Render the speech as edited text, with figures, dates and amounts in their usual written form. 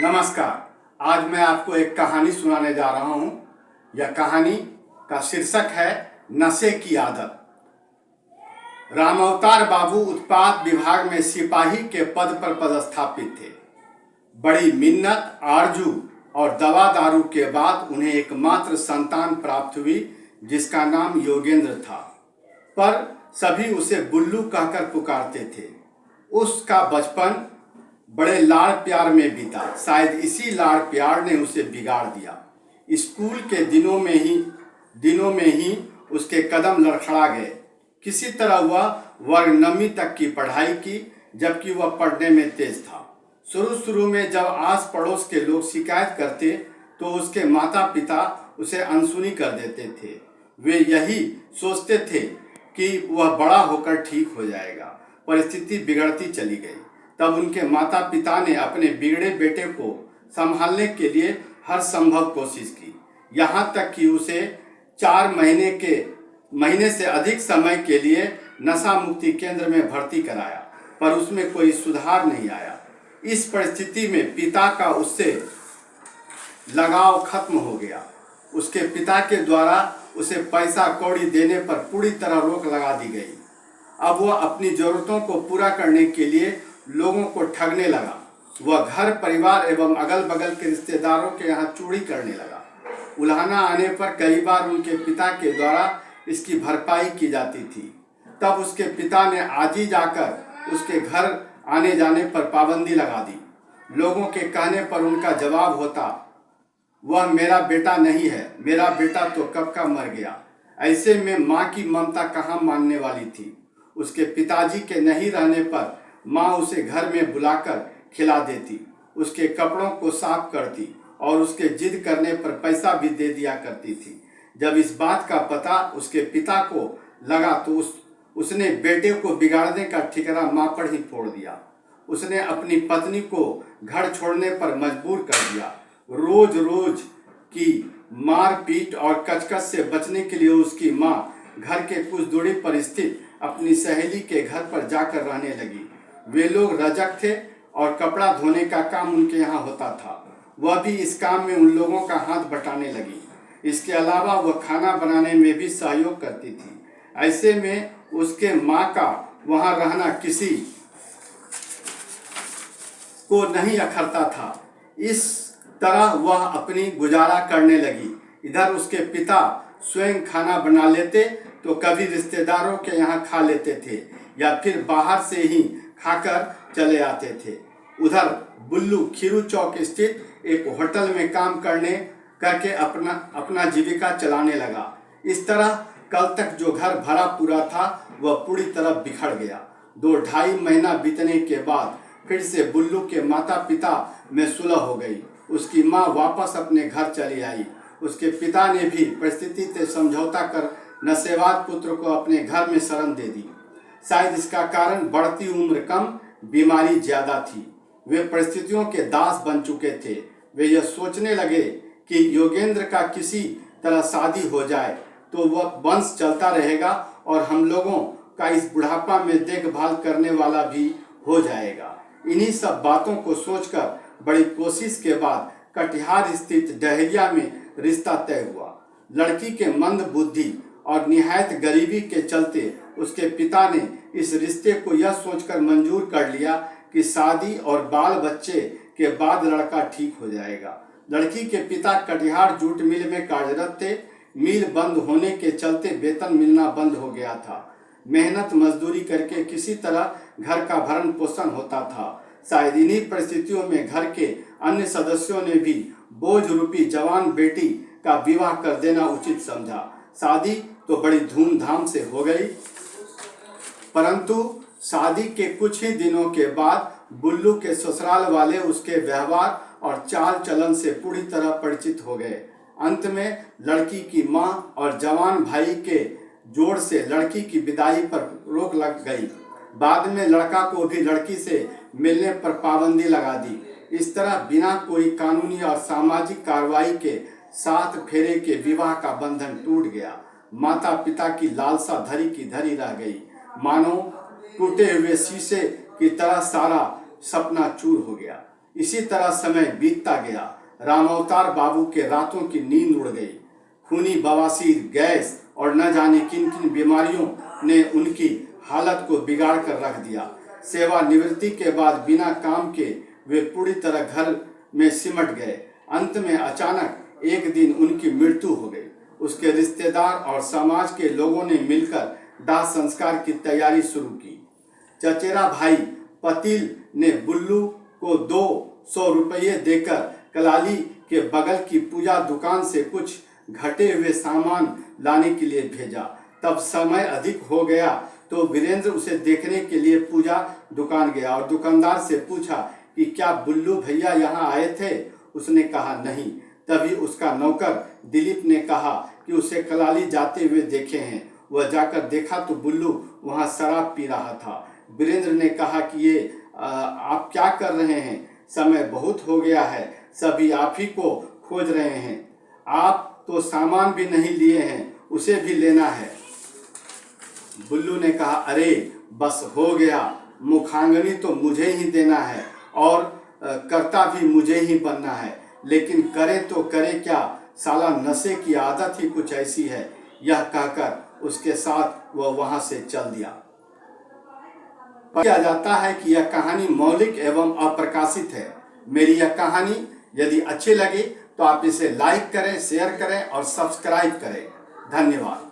नमस्कार। आज मैं आपको एक कहानी सुनाने जा रहा हूँ। यह कहानी का शीर्षक है नशे की आदत। रामावतार बाबू उत्पाद विभाग में सिपाही के पद पर पदस्थापित थे। बड़ी मिन्नत, आरजू और दवा दारू के बाद उन्हें एकमात्र संतान प्राप्त हुई, जिसका नाम योगेंद्र था, पर सभी उसे बुल्लू कहकर पुकारते थे। उसका बचपन बड़े लाड़ प्यार में बीता। शायद इसी लाड़ प्यार ने उसे बिगाड़ दिया। स्कूल के दिनों में ही उसके कदम लड़खड़ा गए। किसी तरह वह वर्ग 9वीं तक की पढ़ाई की, जबकि वह पढ़ने में तेज था। शुरू में जब आस पड़ोस के लोग शिकायत करते तो उसके माता पिता उसे अनसुनी कर देते थे। वे यही सोचते थे कि वह बड़ा होकर ठीक हो जाएगा। परिस्थिति बिगड़ती चली गई। तब उनके माता पिता ने अपने बिगड़े बेटे को संभालने के लिए हर संभव कोशिश की। यहाँ तक कि उसे 4 महीने से अधिक समय के लिए नशा मुक्ति केंद्र में भर्ती कराया, पर उसमें कोई सुधार नहीं आया। इस परिस्थिति में पिता का उससे लगाव खत्म हो गया। उसके पिता के द्वारा उसे पैसा कौड़ी देने पर पूरी तरह रोक लगा दी गई। अब वह अपनी जरूरतों को पूरा करने के लिए लोगों को ठगने लगा। वह घर परिवार एवं अगल बगल के रिश्तेदारों के यहाँ चोरी करने लगा। उलाहना आने पर कई बार उनके पिता के द्वारा इसकी भरपाई की जाती थी। तब उसके पिता ने आज ही जाकर उसके घर आने जाने पर पाबंदी लगा दी। लोगों के कहने पर उनका जवाब होता, वह मेरा बेटा नहीं है, मेरा बेटा तो कब का मर गया। ऐसे में माँ की ममता कहाँ मानने वाली थी। उसके पिताजी के नहीं रहने पर माँ उसे घर में बुलाकर खिला देती, उसके कपड़ों को साफ करती और उसके जिद करने पर पैसा भी दे दिया करती थी। जब इस बात का पता उसके पिता को लगा तो उसने बेटे को बिगाड़ने का ठिकाना माँ पर ही फोड़ दिया। उसने अपनी पत्नी को घर छोड़ने पर मजबूर कर दिया। रोज की मार पीट और कचकच से बचने के लिए उसकी माँ घर के कुछ दूरी पर स्थित अपनी सहेली के घर पर जाकर रहने लगी। वे लोग रजक थे और कपड़ा धोने का काम उनके यहाँ होता था। वह भी इस काम में उन लोगों का हाथ बटाने लगी। इसके अलावा वह खाना बनाने में भी सहयोग करती थी। ऐसे में उसके माँ का वहाँ रहना किसी को नहीं अखरता था। इस तरह वह अपनी गुजारा करने लगी। इधर उसके पिता स्वयं खाना बना लेते तो कभी रिश्तेदारों के यहाँ खा लेते थे या फिर बाहर से ही खाकर चले आते थे। उधर बुल्लू खीरू चौक स्थित एक होटल में काम करके अपना जीविका चलाने लगा। इस तरह कल तक जो घर भरा पूरा था वह पूरी तरह बिखर गया। 2-2.5 महीना बीतने के बाद फिर से बुल्लू के माता पिता में सुलह हो गई। उसकी माँ वापस अपने घर चली आई। उसके पिता ने भी परिस्थिति से समझौता कर नशेबाज पुत्र को अपने घर में शरण दे दी। शायद इसका कारण बढ़ती उम्र कम, बीमारी ज्यादा थी। वे परिस्थितियों के दास बन चुके थे। वे यह सोचने लगे कि योगेंद्र का किसी तरह शादी हो जाए तो वह वंश चलता रहेगा और हम लोगों का इस बुढ़ापा में देखभाल करने वाला भी हो जाएगा। इन्हीं सब बातों को सोचकर बड़ी कोशिश के बाद कटिहार स्थित डहेरिया में रिश्ता तय हुआ। लड़की के मंद बुद्धि और निहायत गरीबी के चलते उसके पिता ने इस रिश्ते को यह सोचकर मंजूर कर लिया कि शादी और बाल बच्चे के बाद लड़का ठीक हो जाएगा। लड़की के पिता कटिहार जूट मिल में कार्यरत थे। मिल बंद होने के चलते वेतन मिलना बंद हो गया था। मेहनत मजदूरी करके किसी तरह घर का भरण पोषण होता था। शायद इन्हीं परिस्थितियों में घर के अन्य सदस्यों ने भी बोझ रूपी जवान बेटी का विवाह कर देना उचित समझा। शादी तो बड़ी धूमधाम से हो गई, परंतु शादी के कुछ ही दिनों के बाद बुल्लू के ससुराल वाले उसके व्यवहार और चाल चलन से पूरी तरह परिचित हो गए। अंत में लड़की की मां और जवान भाई के जोर से लड़की की विदाई पर रोक लग गई। बाद में लड़का को भी लड़की से मिलने पर पाबंदी लगा दी। इस तरह बिना कोई कानूनी और सामाजिक कार्रवाई के 7 फेरे के विवाह का बंधन टूट गया। माता पिता की लालसा धरी की धरी रह गई। मानो टूटे हुए शीशे की तरह सारा सपना चूर हो गया। इसी तरह समय बीतता गया। रामावतार बाबू के रातों की नींद उड़ गई। खूनी बवासीर, गैस और न जाने किन किन बीमारियों ने उनकी हालत को बिगाड़ कर रख दिया। सेवानिवृत्ति के बाद बिना काम के वे पूरी तरह घर में सिमट गए। अंत में अचानक एक दिन उनकी मृत्यु हो गई। उसके रिश्तेदार और समाज के लोगों ने मिलकर दाह संस्कार की तैयारी शुरू की। चचेरा भाई पतील ने बुल्लू को 200 रुपये देकर कलाली के बगल की पूजा दुकान से कुछ घटे हुए सामान लाने के लिए भेजा। तब समय अधिक हो गया तो वीरेंद्र उसे देखने के लिए पूजा दुकान गया और दुकानदार से पूछा कि क्या बुल्लू भैया यहाँ आए थे। उसने कहा नहीं। तभी उसका नौकर दिलीप ने कहा कि उसे कलाली जाते हुए देखे हैं। वह जाकर देखा तो बुल्लू वहाँ शराब पी रहा था। वीरेंद्र ने कहा कि ये आप क्या कर रहे हैं? समय बहुत हो गया है, सभी आप ही को खोज रहे हैं। आप तो सामान भी नहीं लिए हैं, उसे भी लेना है। बुल्लू ने कहा अरे बस हो गया, मुखांगनी तो मुझे ही देना है और कर्ता भी मुझे ही बनना है, लेकिन करे तो करे क्या, साला नशे की आदत ही कुछ ऐसी है। यह कहकर उसके साथ वह वहां से चल दिया। किया जाता है कि यह कहानी मौलिक एवं अप्रकाशित है। मेरी यह कहानी यदि अच्छी लगी तो आप इसे लाइक करें, शेयर करें और सब्सक्राइब करें। धन्यवाद।